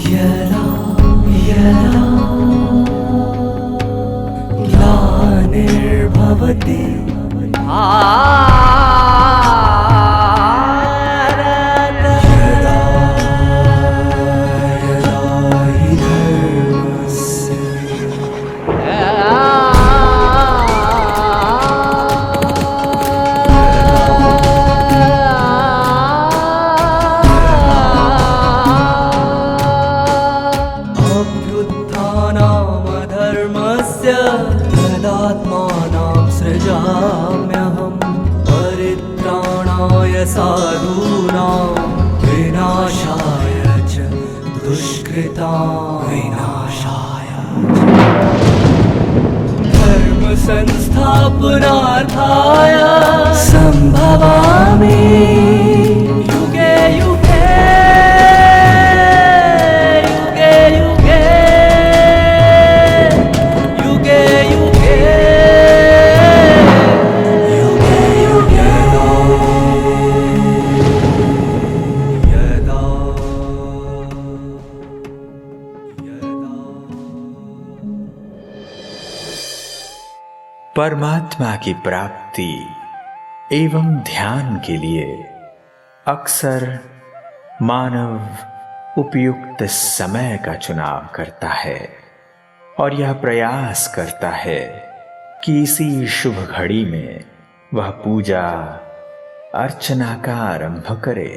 यदा यदा ग्लानिर्भवति तदात्मानां सृजाम्यहं परित्राणाय साधूनां विनाशाय च दुष्कृतां विनाशाय धर्म संस्थापनार्थाय संभवामि युगे युगे परमात्मा की प्राप्ति एवं ध्यान के लिए अक्सर मानव उपयुक्त समय का चुनाव करता है और यह प्रयास करता है कि इसी शुभ घड़ी में वह पूजा अर्चना का आरंभ करे,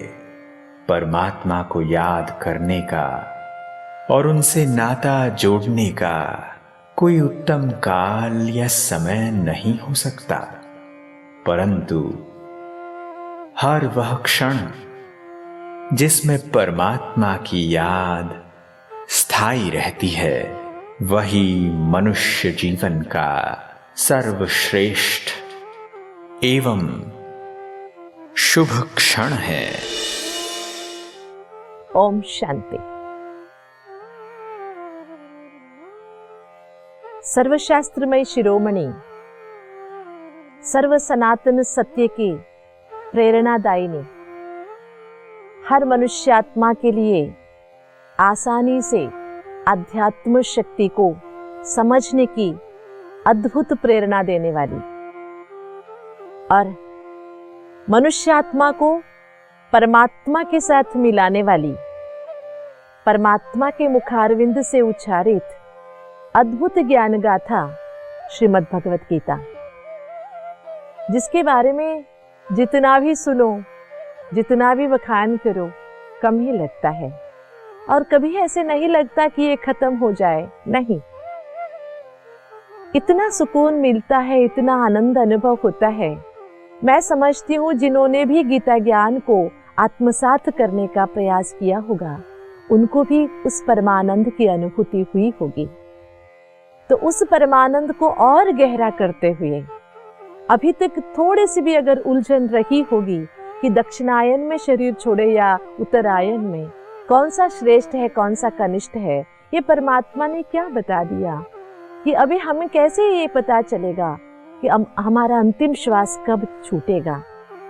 परमात्मा को याद करने का और उनसे नाता जोड़ने का कोई उत्तम काल या समय नहीं हो सकता, परंतु हर वह क्षण जिसमें परमात्मा की याद स्थायी रहती है वही मनुष्य जीवन का सर्वश्रेष्ठ एवं शुभ क्षण है। ओम शांति। सर्वशास्त्रमय शिरोमणि सर्व सनातन सत्य की प्रेरणादायिनी हर मनुष्यात्मा के लिए आसानी से आध्यात्म शक्ति को समझने की अद्भुत प्रेरणा देने वाली और मनुष्यात्मा को परमात्मा के साथ मिलाने वाली, परमात्मा के मुखारविंद से उच्चारित अद्भुत ज्ञान गाथा श्रीमद् भगवत गीता, जिसके बारे में जितना भी सुनो, जितना भी बखान करो, कम ही लगता है और कभी ऐसे नहीं लगता कि ये खत्म हो जाए। नहीं, इतना सुकून मिलता है, इतना आनंद अनुभव होता है। मैं समझती हूँ जिन्होंने भी गीता ज्ञान को आत्मसात करने का प्रयास किया होगा उनको भी उस परमानंद की अनुभूति हुई होगी। तो उस परमानंद को और गहरा करते हुए अभी तक थोड़ी सी भी अगर उलझन रही होगी कि दक्षिणायन में शरीर छोड़े या उत्तरायण में कौन सा श्रेष्ठ है, कौन सा कनिष्ठ है, ये परमात्मा ने क्या बता दिया कि अभी हमें कैसे ये पता चलेगा कि हमारा अंतिम श्वास कब छूटेगा।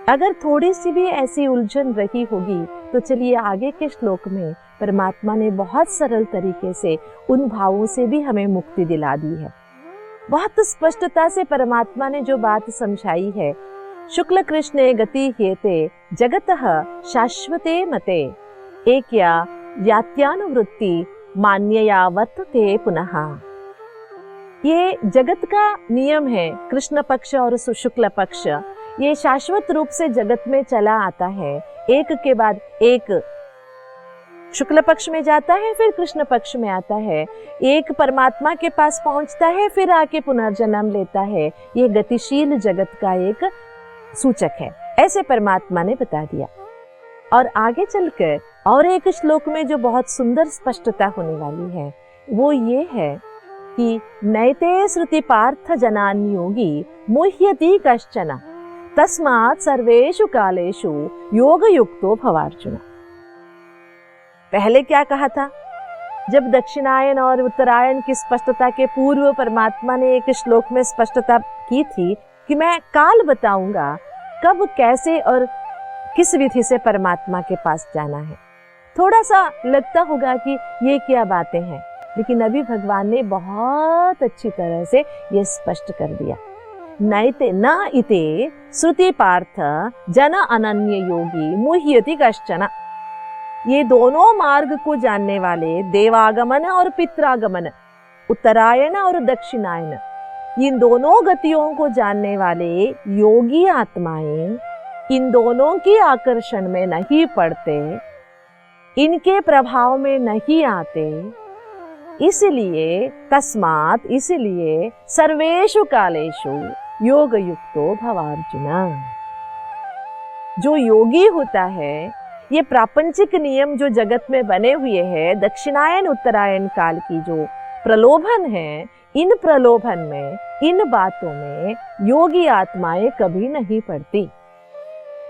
अगर थोड़ी सी भी ऐसी उलझन रही होगी तो चलिए आगे के श्लोक में परमात्मा ने बहुत सरल तरीके से उन भावों से भी हमें मुक्ति दिला दी है। बहुत स्पष्टता से परमात्मा ने जो बात समझाई है, शुक्ल कृष्णे गति हेते जगतः शाश्वते मते एकया यात्यानुवृत्ति मान्यया वर्तते पुनः। ये जगत का नियम है, कृष्ण पक्ष और शुक्ल पक्ष ये शाश्वत रूप से जगत में चला आता है, एक के बाद एक शुक्ल पक्ष में जाता है, फिर कृष्ण पक्ष में आता है, एक परमात्मा के पास पहुंचता है, फिर आके पुनर्जन्म लेता है। ये गतिशील जगत का एक सूचक है, ऐसे परमात्मा ने बता दिया। और आगे चलकर और एक श्लोक में जो बहुत सुंदर स्पष्टता होने वाली है वो ये है कि नैते श्रुति पार्थ जनान योगी मुह्यति कश्चन तस्मात् सर्वेषु कालेषु योग युक्तो भवार्जुन। पहले क्या कहा था? जब दक्षिणायन और उत्तरायण की स्पष्टता के पूर्व परमात्मा ने एक श्लोक में स्पष्टता की थी कि मैं काल बताऊंगा कब, कैसे और किस विधि से परमात्मा के पास जाना है। थोड़ा सा लगता होगा कि ये क्या बातें हैं, लेकिन अभी भगवान ने बहुत अच्छी तरह से ये स्पष्ट कर दिया। नैते न इते श्रुति पार्थ जन अनन्य योगी मुह्यति कश्चन। ये दोनों मार्ग को जानने वाले, देवागमन और पितरागमन, उत्तरायण और दक्षिणायन, इन दोनों गतियों को जानने वाले योगी आत्माएं इन दोनों की आकर्षण में नहीं पड़ते, इनके प्रभाव में नहीं आते। इसलिए तस्मात्, इसलिए सर्वेषु कालेषु योग युक्तो भवार्जुन। जो योगी होता है, ये प्रापंचिक नियम जो जगत में बने हुए हैं, दक्षिणायन उत्तरायण काल की जो प्रलोभन है, इन प्रलोभन में, इन बातों में योगी आत्माएं कभी नहीं पड़ती।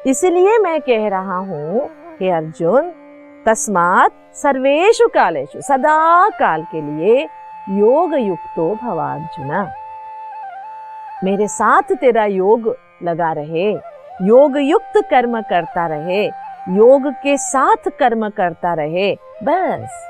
इसलिए मैं कह रहा हूं हे अर्जुन, तस्मात् सर्वेषु कालेषु, सदा काल के लिए योग युक्तो भवार्जुन। मेरे साथ तेरा योग लगा रहे, योग युक्त कर्म करता रहे, योग के साथ कर्म करता रहे, बस।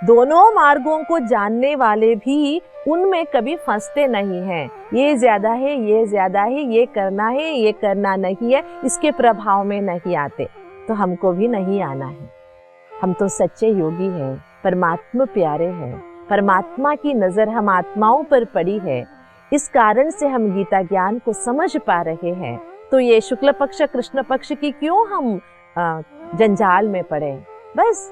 दोनों मार्गों को जानने वाले भी उनमें कभी फंसते नहीं हैं। ये ज्यादा है, ये ज्यादा है, ये करना है, ये करना नहीं है, इसके प्रभाव में नहीं आते। तो हमको भी नहीं आना है। हम तो सच्चे योगी हैं, परमात्मा प्यारे हैं, परमात्मा की नजर हम आत्माओं पर पड़ी है। इस कारण से हम गीता ज्ञान को समझ पा रहे हैं। तो ये शुक्ल पक्ष कृष्ण पक्ष की क्यों हम जंजाल में पड़े। बस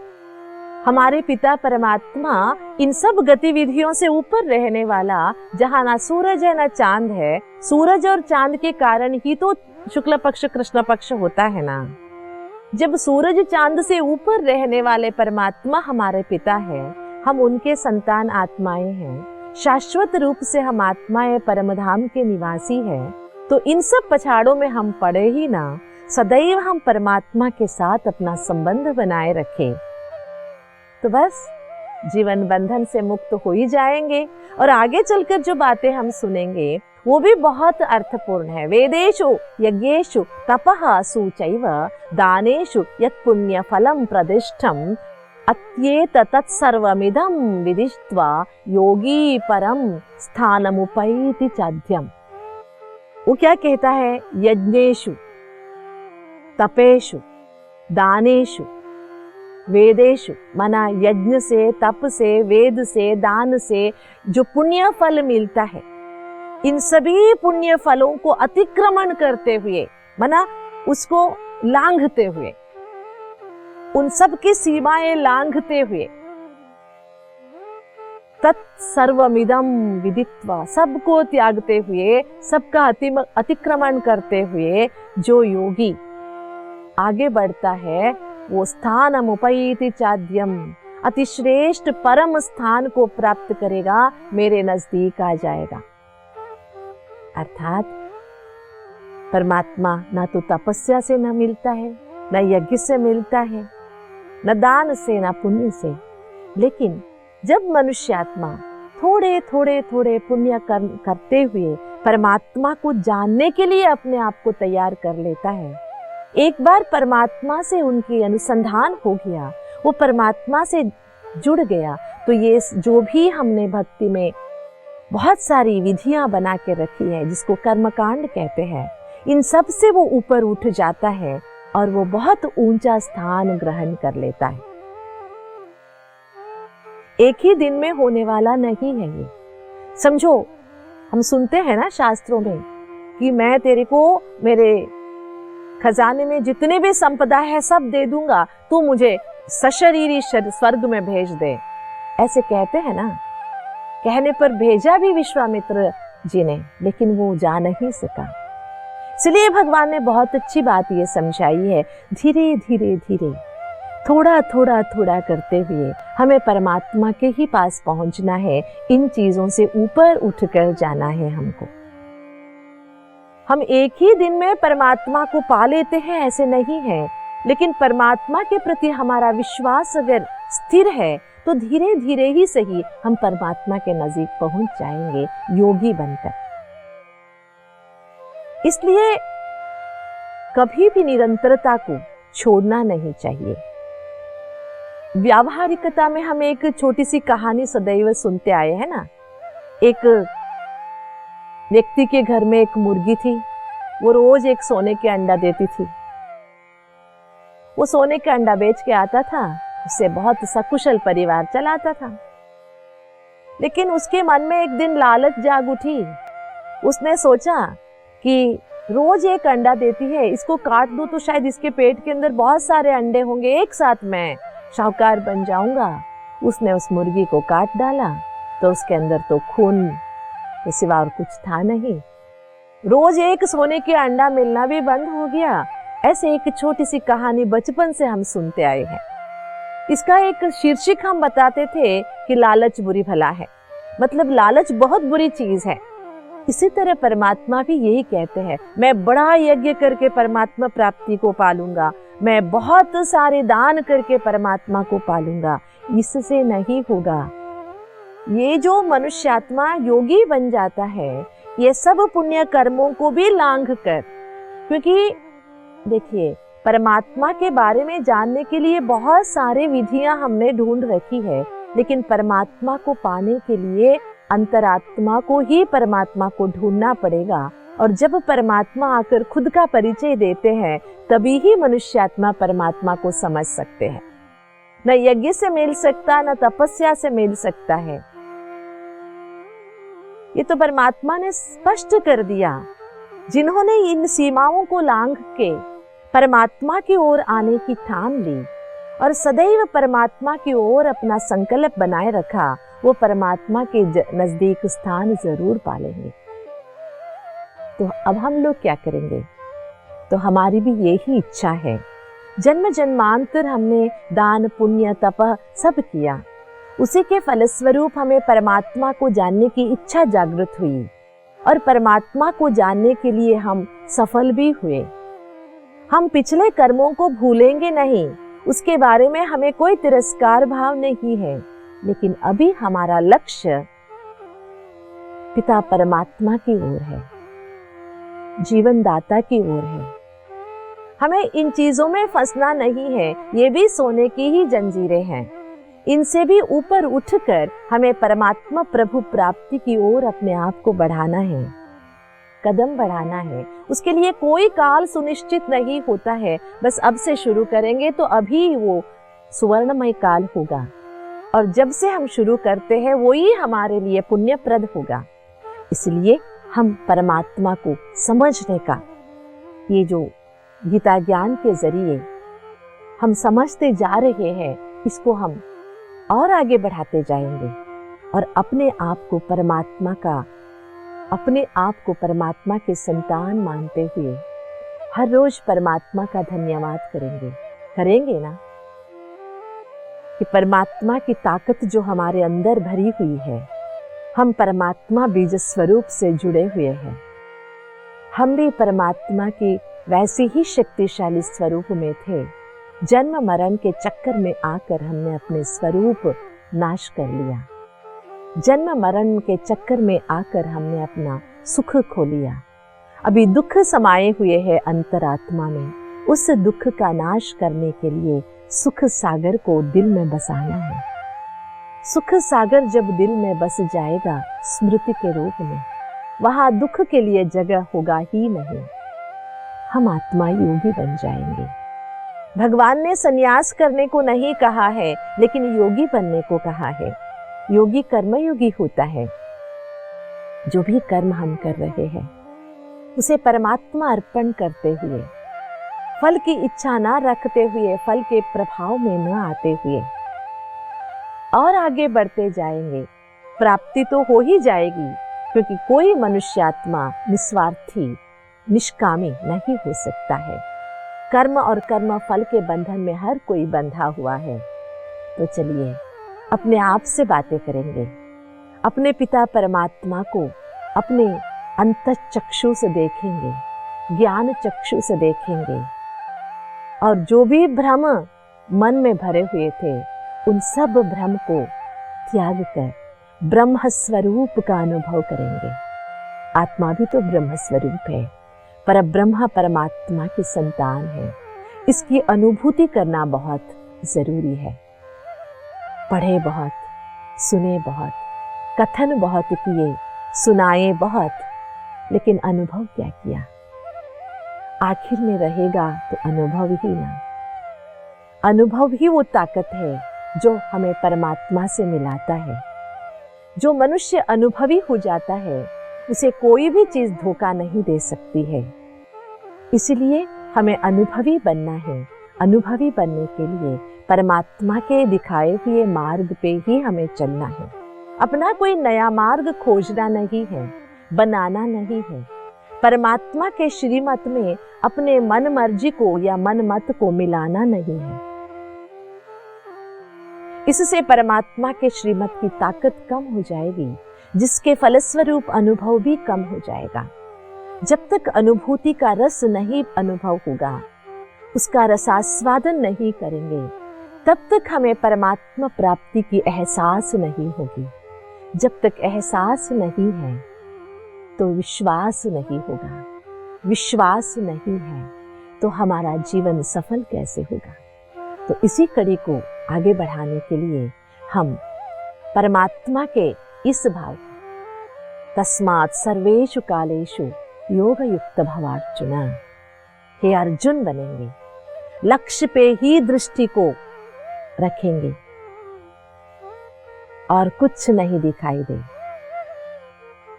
हमारे पिता परमात्मा इन सब गतिविधियों से ऊपर रहने वाला, जहाँ ना सूरज है ना चांद है, सूरज और चांद के कारण ही तो शुक्ल पक्ष कृष्ण पक्ष होता है ना। जब सूरज चांद से ऊपर रहने वाले परमात्मा हमारे पिता है, हम उनके संतान आत्माएं हैं, शाश्वत रूप से हम आत्माएं परमधाम के निवासी हैं, तो इन सब पछाड़ों में हम पड़े ही ना। सदैव हम परमात्मा के साथ अपना संबंध बनाए रखें, तो बस जीवन बंधन से मुक्त हो ही जाएंगे। और आगे चलकर जो बातें हम सुनेंगे वो भी बहुत अर्थपूर्ण है। वेदेषु यज्ञेषु तपः सूचैव दानेषु यत् पुण्य फलम प्रदिष्टम अत्येत तत्सर्वमिदं विदित्वा योगी परम स्थानमुपैति चाद्यम। वो क्या कहता है? यज्ञेषु तपेषु दानेषु वेदेषु, माना यज्ञ से, तप से, वेद से, दान से जो पुण्य फल मिलता है, इन सभी पुण्य फलों को अतिक्रमण करते हुए, माना उसको लांघते हुए, उन सब की सीमाएं लांघते हुए, तत्सर्वमिदं विदित्वा, सबको त्यागते हुए, सबका अतिक्रमण करते हुए जो योगी आगे बढ़ता है, वो स्थानमुपैति चाद्यम, अतिश्रेष्ठ परम स्थान को प्राप्त करेगा, मेरे नजदीक आ जाएगा। अर्थात परमात्मा ना तो तपस्या से न मिलता है, न यज्ञ से मिलता है, न दान से, न पुण्य से। लेकिन जब मनुष्यात्मा थोड़े थोड़े थोड़े पुण्य करते हुए परमात्मा को जानने के लिए अपने आप को तैयार कर लेता है, एक बार परमात्मा से उनकी अनुसंधान हो गया, वो परमात्मा से जुड़ गया, तो ये जो भी हमने भक्ति में बहुत सारी विधियां बना के रखी है, जिसको कर्मकांड कहते हैं, इन सब से वो ऊपर उठ जाता है और वो बहुत ऊंचा स्थान ग्रहण कर लेता है। एक ही दिन में होने वाला नहीं है ये। समझो, हम सुनते हैं ना शास्त्रों में कि मैं तेरे को मेरे खजाने में जितने भी संपदा है सब दे दूंगा, तू मुझे सशरीरी स्वर्ग में भेज दे। ऐसे कहते हैं ना। कहने पर भेजा भी विश्वामित्र जी ने, लेकिन वो जा नहीं सका। इसलिए भगवान ने बहुत अच्छी बात ये समझाई है, धीरे धीरे धीरे, थोड़ा थोड़ा थोड़ा करते हुए हमें परमात्मा के ही पास पहुंचना है। इन चीजों से ऊपर उठकर जाना है हमको। हम एक ही दिन में परमात्मा को पा लेते हैं ऐसे नहीं है, लेकिन परमात्मा के प्रति हमारा विश्वास अगर स्थिर है तो धीरे धीरे ही सही हम परमात्मा के नजदीक पहुंच जाएंगे योगी बनकर। इसलिए कभी भी निरंतरता को छोड़ना नहीं चाहिए। व्यावहारिकता में हम एक छोटी सी कहानी सदैव सुनते आए हैं ना। एक व्यक्ति के घर में एक मुर्गी थी, वो रोज एक सोने के अंडा देती थी। वो सोने का अंडा बेच के आता था, उससे बहुत सकुशल परिवार चलाता था। लेकिन उसके मन में एक दिन लालच जाग उठी। उसने सोचा कि रोज एक अंडा देती है, इसको काट दूं तो शायद इसके पेट के अंदर बहुत सारे अंडे होंगे, एक साथ मैं शाहूकार बन जाऊंगा। उसने उस मुर्गी को काट डाला तो उसके अंदर तो खून के सिवा और कुछ था नहीं। रोज एक सोने के अंडा मिलना भी बंद हो गया। ऐसे एक छोटी सी कहानी बचपन से हम सुनते आए हैं। इसका एक शीर्षक हम बताते थे कि लालच बुरी भला है, मतलब लालच बहुत बुरी चीज है। इसी तरह परमात्मा भी यही कहते हैं, मैं बड़ा यज्ञ करके परमात्मा प्राप्ति को पालूंगा, मैं बहुत सारे दान करके परमात्मा को पालूंगा। इससे नहीं होगा। ये जो मनुष्यात्मा योगी बन जाता है, ये सब पुण्य कर्मों को भी लांघ कर, क्योंकि देखिए परमात्मा के बारे में जानने के लिए बहुत सारे विधियां हमने ढूंढ रखी है, लेकिन परमात्मा को पाने के लिए अंतरात्मा को ही परमात्मा को ढूंढना पड़ेगा। और जब परमात्मा आकर खुद का परिचय देते हैं, तभी ही मनुष्यात्मा परमात्मा को समझ सकते हैं। न यज्ञ से मिल सकता, न तपस्या से मिल सकता है। ये तो परमात्मा ने स्पष्ट कर दिया। जिन्होंने इन सीमाओं को लांघ के परमात्मा की ओर आने की ठान ली और सदैव परमात्मा की ओर अपना संकल्प बनाए रखा, वो परमात्मा के नजदीक स्थान जरूर पालेंगे। तो अब हम लोग क्या करेंगे? तो हमारी भी यही इच्छा है। जन्म जन्मांतर हमने दान पुण्य तप सब किया, उसी के फलस्वरूप हमें परमात्मा को जानने की इच्छा जागृत हुई और परमात्मा को जानने के लिए हम सफल भी हुए। हम पिछले कर्मों को भूलेंगे नहीं, उसके बारे में हमें कोई तिरस्कार भाव नहीं है, लेकिन अभी हमारा लक्ष्य पिता परमात्मा की ओर है, जीवन दाता की ओर है। हमें इन चीजों में फंसना नहीं है। ये भी सोने की ही जंजीरें हैं। इनसे भी ऊपर उठकर हमें परमात्मा प्रभु प्राप्ति की ओर अपने आप को बढ़ाना है, कदम बढ़ाना है। उसके लिए कोई काल सुनिश्चित नहीं होता है। बस अब से शुरू करेंगे तो अभी वो सुवर्णमय काल होगा, और जब से हम शुरू करते हैं वो ही हमारे लिए पुण्यप्रद होगा। इसलिए हम परमात्मा को समझने का ये जो गीता ज्ञान के जरिए हम समझते जा रहे हैं, इसको हम और आगे बढ़ाते जाएंगे और अपने आप को परमात्मा के संतान मानते हुए हर रोज परमात्मा का धन्यवाद करेंगे ना, कि परमात्मा की ताकत जो हमारे अंदर भरी हुई है, हम परमात्मा बीज स्वरूप से जुड़े हुए हैं। हम भी परमात्मा की वैसे ही शक्तिशाली स्वरूप में थे। जन्म मरण के चक्कर में आकर हमने अपने स्वरूप नाश कर लिया। जन्म मरण के चक्कर में आकर हमने अपना सुख खो लिया। अभी दुख समाये हुए है अंतरात्मा में। उस दुख का नाश करने के लिए सुख सागर को दिल में बसाना है। सुख सागर जब दिल में बस जाएगा स्मृति के रूप में, वहां दुख के लिए जगह होगा ही नहीं। हम आत्मा योगी बन जाएंगे। भगवान ने संन्यास करने को नहीं कहा है, लेकिन योगी बनने को कहा है। योगी कर्मयोगी होता है। जो भी कर्म हम कर रहे हैं उसे परमात्मा अर्पण करते हुए, फल की इच्छा ना रखते हुए, फल के प्रभाव में न आते हुए और आगे बढ़ते जाएंगे। प्राप्ति तो हो ही जाएगी, क्योंकि कोई मनुष्यात्मा निस्वार्थी निष्कामी नहीं हो सकता है। कर्म और कर्म फल के बंधन में हर कोई बंधा हुआ है। तो चलिए अपने आप से बातें करेंगे, अपने पिता परमात्मा को अपने अंतःचक्षु से देखेंगे, ज्ञान चक्षु से देखेंगे, और जो भी भ्रम मन में भरे हुए थे उन सब भ्रम को त्याग कर ब्रह्म स्वरूप का अनुभव करेंगे। आत्मा भी तो ब्रह्म स्वरूप है, पर ब्रह्म परमात्मा की संतान है। इसकी अनुभूति करना बहुत जरूरी है। पढ़े बहुत, सुने बहुत, कथन बहुत किए, सुनाए बहुत, लेकिन अनुभव क्या किया? आखिर में रहेगा तो अनुभव ही ना। अनुभव ही वो ताकत है जो हमें परमात्मा से मिलाता है। जो मनुष्य अनुभवी हो जाता है उसे कोई भी चीज धोखा नहीं दे सकती है। इसलिए हमें अनुभवी बनना है। अनुभवी बनने के लिए परमात्मा के दिखाए हुए मार्ग पे ही हमें चलना है। अपना कोई नया मार्ग खोजना नहीं है, बनाना नहीं है। परमात्मा के श्रीमत में अपने मन मर्जी को या मन मत को मिलाना नहीं है। इससे परमात्मा के श्रीमत की ताकत कम हो जाएगी, जिसके फलस्वरूप अनुभव भी कम हो जाएगा। जब तक अनुभूति का रस नहीं अनुभव होगा, उसका रसास्वादन नहीं करेंगे, तब तक हमें परमात्मा प्राप्ति की एहसास नहीं होगी। जब तक एहसास नहीं है तो विश्वास नहीं होगा। विश्वास नहीं है तो हमारा जीवन सफल कैसे होगा? तो इसी कड़ी को आगे बढ़ाने के लिए हम परमात्मा के इस भाव तस्मात् सर्वेषु कालेषु योग युक्त भवार्जुना, हे अर्जुन बनेंगे, लक्ष्य पे ही दृष्टि को रखेंगे और कुछ नहीं दिखाई दे।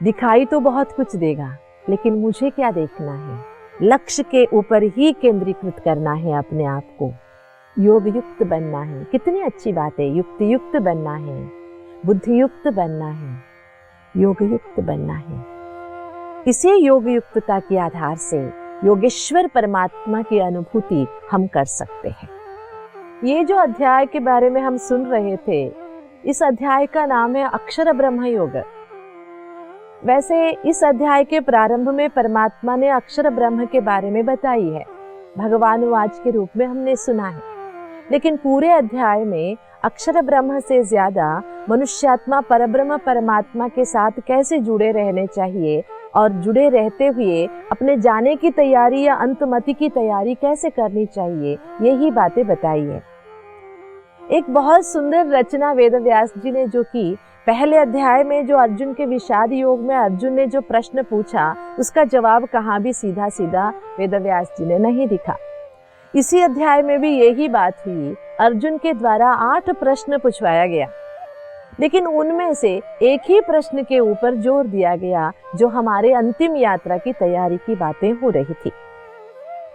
दिखाई तो बहुत कुछ देगा, लेकिन मुझे क्या देखना है? लक्ष्य के ऊपर ही केंद्रीकृत करना है अपने आप को। योग युक्त बनना है। कितनी अच्छी बात है। युक्त युक्त बनना है, बुद्धि युक्त बनना है, योग युक्त बनना है। इसी योग युक्तता के आधार से योगेश्वर परमात्मा की अनुभूति हम कर सकते हैं। ये जो अध्याय के बारे में हम सुन रहे थे, इस अध्याय का नाम है अक्षर ब्रह्म योग। वैसे इस अध्याय के प्रारंभ में परमात्मा ने अक्षर ब्रह्म के बारे में बताई है, भगवानुवाच के रूप में हमने सुना है। लेकिन पूरे अध्याय में अक्षर ब्रह्म से ज्यादा मनुष्यात्मा परब्रह्म परमात्मा के साथ कैसे जुड़े रहने चाहिए और जुड़े रहते हुए अपने जाने की तैयारी या अंतमति की तैयारी कैसे करनी चाहिए, यही बातें बताई है। एक बहुत सुंदर रचना वेदव्यास जी ने जो की, पहले अध्याय में जो अर्जुन के विषाद योग में अर्जुन ने जो प्रश्न पूछा, उसका जवाब कहाँ भी सीधा सीधा वेदव्यास जी ने नहीं दिखा। इसी अध्याय में भी यही बात हुई। अर्जुन के द्वारा 8 प्रश्न पूछवाया गया, लेकिन उनमें से एक ही प्रश्न के ऊपर जोर दिया गया जो हमारे अंतिम यात्रा की तैयारी की बातें हो रही थी।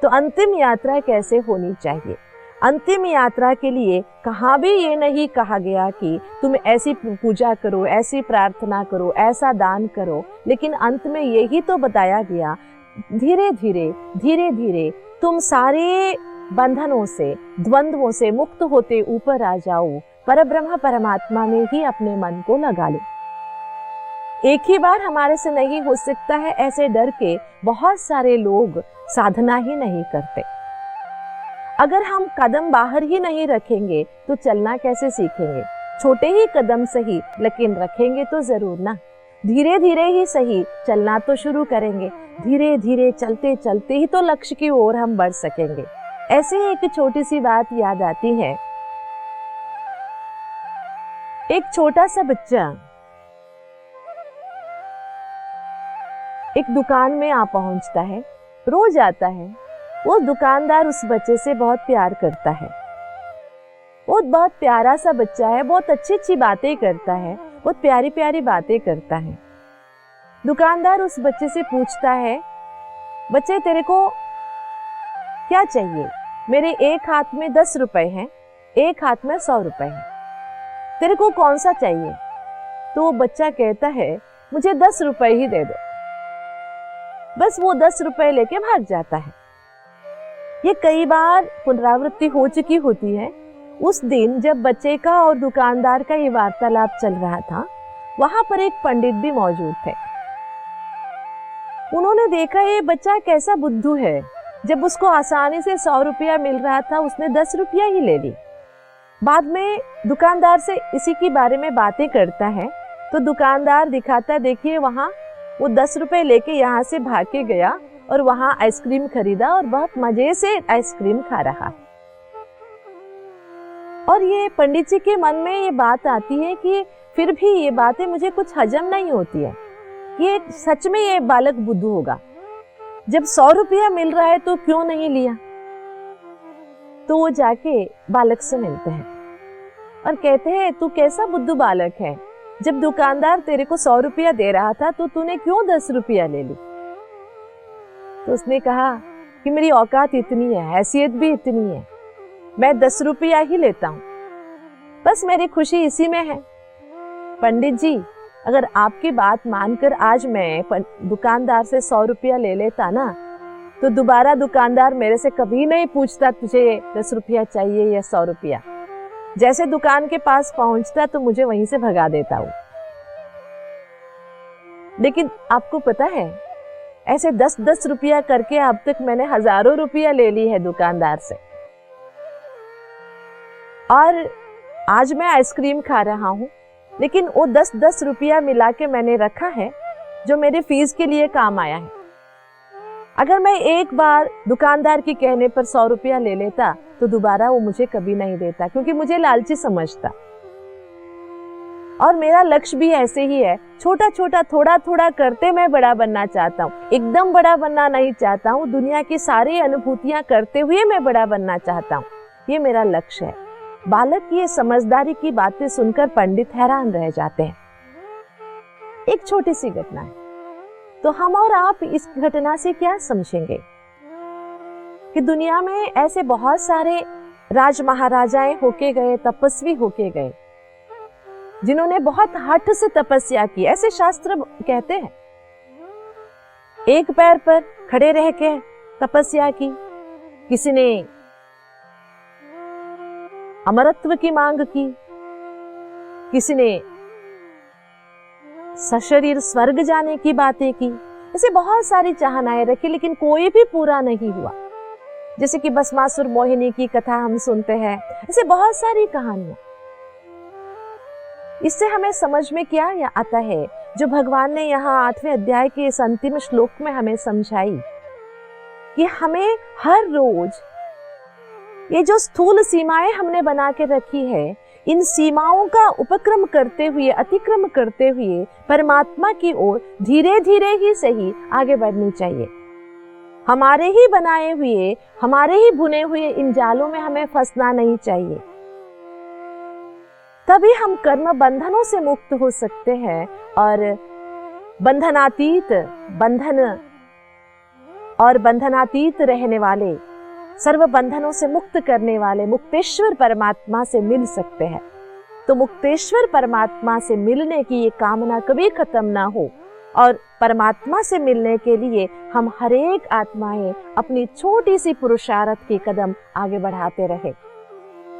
तो अंतिम यात्रा कैसे होनी चाहिए? अंतिम यात्रा के लिए कहाँ भी ये नहीं कहा गया कि तुम ऐसी पूजा करो, ऐसी प्रार्थना करो, ऐसा दान करो, लेकिन अंत में यही तो बताया गया, धीरे धीरे तुम सारे बंधनों से, द्वंद्वों से मुक्त होते ऊपर आ जाओ, परब्रह्म परमात्मा में ही अपने मन को लगा लो। एक ही बार हमारे से नहीं हो सकता है, ऐसे डर के बहुत सारे लोग साधना ही नहीं करते। अगर हम कदम बाहर ही नहीं रखेंगे तो चलना कैसे सीखेंगे? छोटे ही कदम सही, लेकिन रखेंगे तो जरूर ना। धीरे धीरे ही सही, चलना तो शुरू करेंगे। धीरे धीरे चलते चलते ही तो लक्ष्य की ओर हम बढ़ सकेंगे। ऐसे ही एक छोटी सी बात याद आती है। एक छोटा सा बच्चा एक दुकान में आ पहुंचता है, रोज आता है। वो दुकानदार उस बच्चे से बहुत प्यार करता है। वो बहुत प्यारा सा बच्चा है, बहुत अच्छी अच्छी बातें करता है, बहुत प्यारी प्यारी बातें करता है। दुकानदार उस बच्चे से पूछता है, बच्चे तेरे को क्या चाहिए? मेरे एक हाथ में 10 रुपए हैं, एक हाथ में 100 रुपए हैं, तेरे को कौन सा चाहिए? तो वो बच्चा कहता है, मुझे 10 रुपए ही दे दो। बस वो 10 रुपए लेके भाग जाता है। ये कई बार पुनरावृत्ति हो चुकी होती है। उस दिन जब बच्चे का और दुकानदार का ये वार्तालाप चल रहा था, वहां पर एक पंडित भी मौजूद थे। उन्होंने देखा ये बच्चा कैसा बुद्धू है, जब उसको आसानी से 100 रुपया मिल रहा था उसने 10 रुपया ही ले ली। बाद में दुकानदार से इसी के बारे में बातें करता है, तो दुकानदार दिखाता, देखिए वहां वो 10 रुपए लेके यहाँ से भाग के गया और वहां आइसक्रीम खरीदा और बहुत मजे से आइसक्रीम खा रहा है। और ये पंडित जी के मन में ये बात आती है कि फिर भी ये बातें मुझे कुछ हजम नहीं होती है, ये सच में ये बालक बुद्धू होगा, जब 100 रुपया मिल रहा है तो क्यों नहीं लिया। तो वो जाके बालक से मिलते हैं और कहते हैं तू कैसा बुद्धू बालक है, जब दुकानदार तेरे को 100 रुपया दे रहा था तो तूने क्यों 10 रुपया ले ली। तो उसने कहा कि मेरी औकात इतनी है, हैसियत भी इतनी है, मैं 10 रुपया ही लेता हूं, बस मेरी खुशी इसी में है। पंडित जी, अगर आपकी बात मानकर आज मैं दुकानदार से 100 रुपया ले लेता ना, तो दोबारा दुकानदार मेरे से कभी नहीं पूछता तुझे 10 रुपया चाहिए या 100 रुपया। जैसे दुकान के पास पहुंचता तो मुझे वहीं से भगा देता हूं। लेकिन आपको पता है, ऐसे 10-10 रुपया करके अब तक मैंने हजारों रुपया ले ली है दुकानदार से। और आज मैं आइसक्रीम खा रहा हूं, लेकिन वो 10-10 रुपया मिला के मैंने रखा है जो मेरे फीस के लिए काम आया है। अगर मैं एक बार दुकानदार के कहने पर 100 रुपया ले लेता तो दोबारा वो मुझे कभी नहीं देता, क्योंकि मुझे लालची समझता। और मेरा लक्ष्य भी ऐसे ही है, छोटा छोटा थोड़ा थोड़ा करते मैं बड़ा बनना चाहता हूँ। एकदम बड़ा बनना नहीं चाहता हूँ, दुनिया की सारी अनुभूतियां करते हुए मैं बड़ा बनना चाहता हूँ, ये मेरा लक्ष्य है। बालक की ये समझदारी की बातें सुनकर पंडित हैरान रह जाते हैं। एक छोटी सी घटना है, तो हम और आप इस घटना से क्या समझेंगे कि दुनिया में ऐसे बहुत सारे राज महाराजाएं होके गए, तपस्वी होके गए, जिन्होंने बहुत हठ से तपस्या की। ऐसे शास्त्र कहते हैं, एक पैर पर खड़े रह के तपस्या की, किसी ने अमरत्व की मांग की, किसी ने सशरीर स्वर्ग जाने की बातें की। ऐसे बहुत सारी चाहनाएं रखी, लेकिन कोई भी पूरा नहीं हुआ। जैसे कि भस्मासुर मोहिनी की कथा हम सुनते हैं, ऐसे बहुत सारी कहानियां। इससे हमें समझ में क्या आता है, जो भगवान ने यहाँ 8वें अध्याय के इस अंतिम श्लोक में हमें समझाई, कि हमें हर रोज ये जो स्थूल सीमाएं हमने बना के रखी है, इन सीमाओं का उपक्रम करते हुए, अतिक्रम करते हुए परमात्मा की ओर धीरे धीरे ही सही आगे बढ़नी चाहिए। हमारे ही बनाए हुए, हमारे ही बुने हुए इन जालों में हमें फंसना नहीं चाहिए। तभी हम कर्म बंधनों से मुक्त हो सकते हैं और बंधनातीत रहने वाले, सर्व बंधनों से मुक्त करने वाले मुक्तेश्वर परमात्मा से मिल सकते हैं। तो मुक्तेश्वर परमात्मा से मिलने की ये कामना कभी खत्म ना हो, और परमात्मा से मिलने के लिए हम हरेक आत्माएं अपनी छोटी सी पुरुषार्थ की कदम आगे बढ़ाते रहे।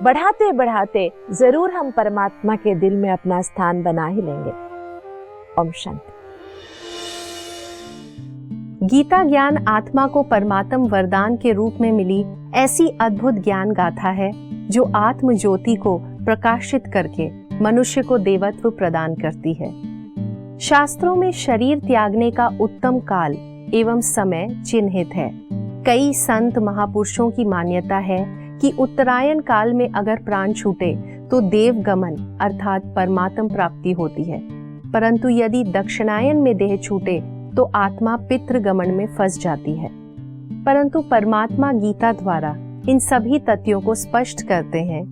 बढ़ाते बढ़ाते जरूर हम परमात्मा के दिल में अपना स्थान बना ही लेंगे। ओम शांति। गीता ज्ञान आत्मा को परमात्म वरदान के रूप में मिली ऐसी अद्भुत ज्ञान गाथा है, जो आत्म ज्योति को प्रकाशित करके मनुष्य को देवत्व प्रदान करती है। शास्त्रों में शरीर त्यागने का उत्तम काल एवं समय चिन्हित है। कई संत महापुरुषों की मान्यता है कि उत्तरायण काल में अगर प्राण छूटे तो देवगमन अर्थात परमात्म प्राप्ति होती है, परंतु यदि दक्षिणायन में देह छूटे तो आत्मा पितृगमन में फंस जाती है। परंतु परमात्मा गीता द्वारा इन सभी तथ्यों को स्पष्ट करते हैं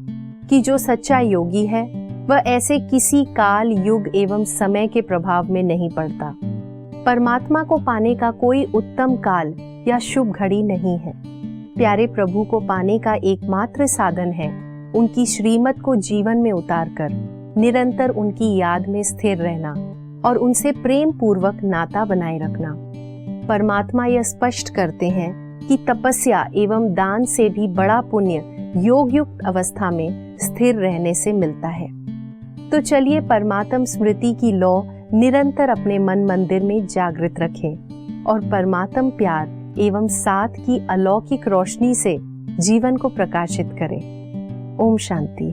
कि जो सच्चा योगी है वह ऐसे किसी काल, युग एवं समय के प्रभाव में नहीं पड़ता। परमात्मा को पाने का कोई उत्तम काल या शुभ घड़ी नहीं है। प्यारे प्रभु को पाने का एकमात्र साधन है उनकी श्रीमत को जीवन में उतारकर निरंतर उनकी याद में स्थिर रहना और उनसे प्रेम पूर्वक नाता बनाए रखना। परमात्मा यह स्पष्ट करते हैं कि तपस्या एवं दान से भी बड़ा पुण्य योग युक्त अवस्था में स्थिर रहने से मिलता है। तो चलिए परमात्म स्मृति की लौ निरंतर अपने मन मंदिर में जागृत रखें और परमात्म प्यार एवं साथ की अलौकिक रोशनी से जीवन को प्रकाशित करें। ओम शांति।